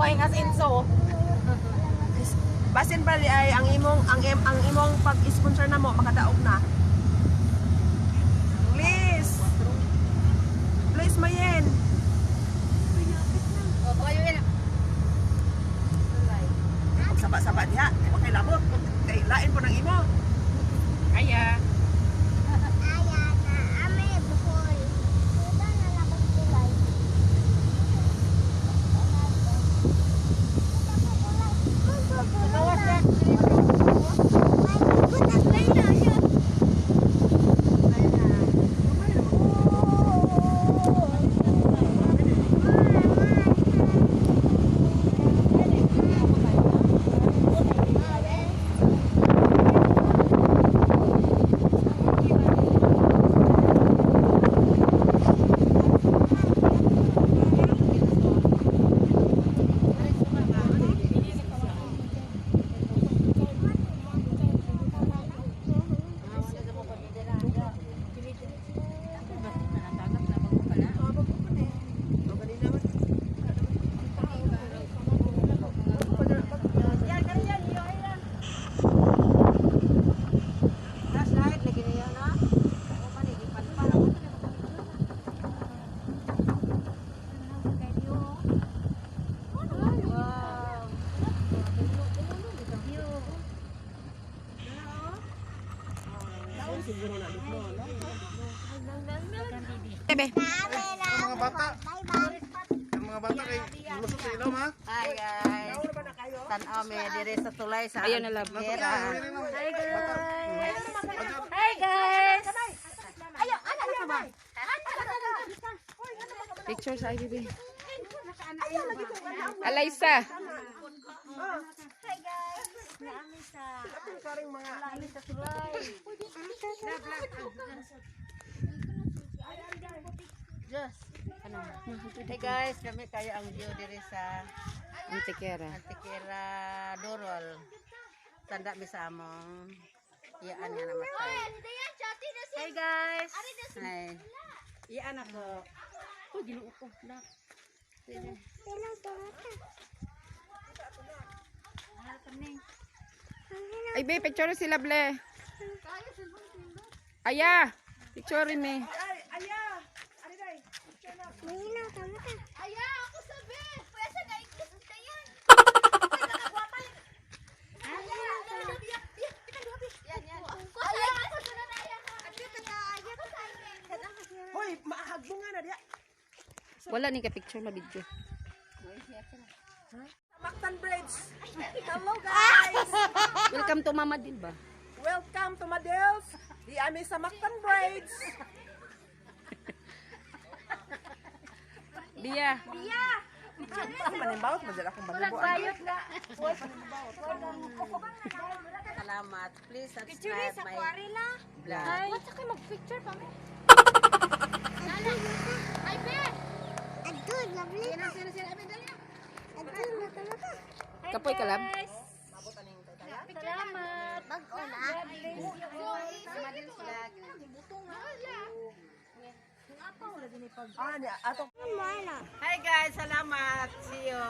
Kuhaing as inso. Basin pa ay ang imong pag-sponsor na mo makadaog na. Please. Please Mayen. O, kayo yun. Saba-saba diha, di ba kay labot? Kay lain po ng imo. Aya. Bebe. Mga bata. Ang mga bata kay lusot sa ilaw ha. Hi guys. Tanaw me dire sa tulay sa Ayun na, love. Hi guys. Hi guys. Picture sa IBB. Alaysa. Hi guys. Naami sa tulay sa tulay. Just. Hey guys, kami kayo ang view diri sa Antikera. Antikera Dorol. Tanda mi sa among iyaan nga namatay. Hey guys. Hi. Iyaan ako. Oh, ginoo ko. Nak. Ay, be, picture sila, ble. Aya, picture me. Aya, ako sabi. Pwesa na ikis ka yan. Aya, ako sunod na aya ka. Hoy, maahagbunga na diha. Wala ni ka picture na video. Mactan Bridge. Hello guys. Welcome to Mama din ba? Welcome to Madels. Di ami sa Mactan Bridge. Dia. Manimbawat madala akong balibo. Salamat. Please subscribe my vlog. What's ka mag-picture pa mo? Ay, be! Kapoy ka lab? Salamat. Atong Hi guys, salamat. See you.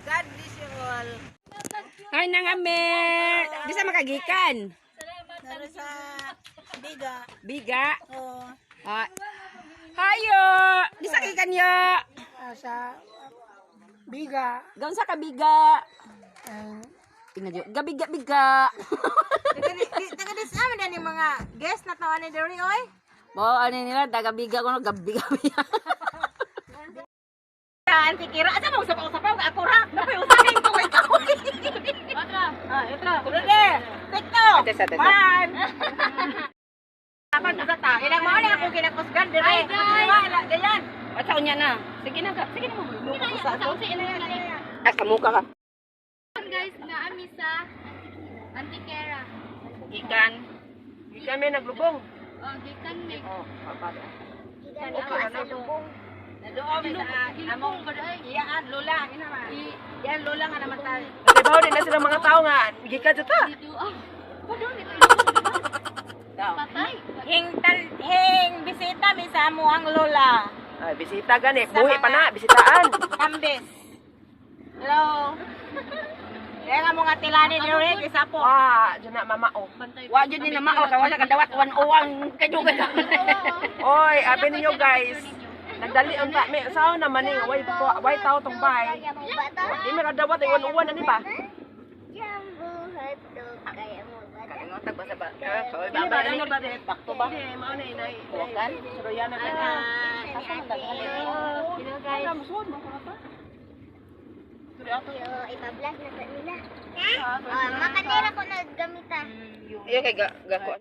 God bless you all. Ay, nangame. Di sa makagikan. Dari sa Biga. Biga. Oh. Ah. Hayo. Di sa gikan yo. Sa Biga. Gaun sa kabiga. Tingnan gabiga-biga. Taga-dis namin na yung mga guest na tawa ni Derry, oy. Mo ano nila taga-biga ko no gabiga-biga. Antikira. Asa mo sapaw-sapaw ka ako ra. Napay usahin ko kay ako. Ito. Kude. TikTok. Man. Dapat sa ta. Ilang mao ni ako kinakusgan dire. Hi, guys. Wala ganyan. At sa unya na. Sige na ka. Sige na mo. Guys, Ah, sa muka ka. naami sa Antikera. Ikan. gikan may naglubong. Oh, gikan mi. Oh, papado. Okay, na lubong. Nadoon sa among iyaan lola ina ma. Yan lola nga namatay. Nalibaw din na sila mga tao nga gikan jud ta. Dito, oh. Pado ni Daw. patay. Hing bisita mi sa amo ang lola. Ay, bisita gani. Buhi pa na, bisitaan. Kambis. Hello. Kaya nga mga tilani dire kaysa po. Wa, dyan na mamao. Wa jud ni na mao kay wala ka dawat wan uwang kadugan. Oy, abi ninyo guys. Nagdali ang ta, may sao naman ni, way tao tong bay. Di may kadawat, iwan-uwan na ni ba? Tag basa ba? Dili ba, ano ba, pakto ba? Hindi, mao na inay. Bukan. Suruyan na ka. Ipa-vlog na sa nila. Makanira ko na gamitan. Iyo kay gako.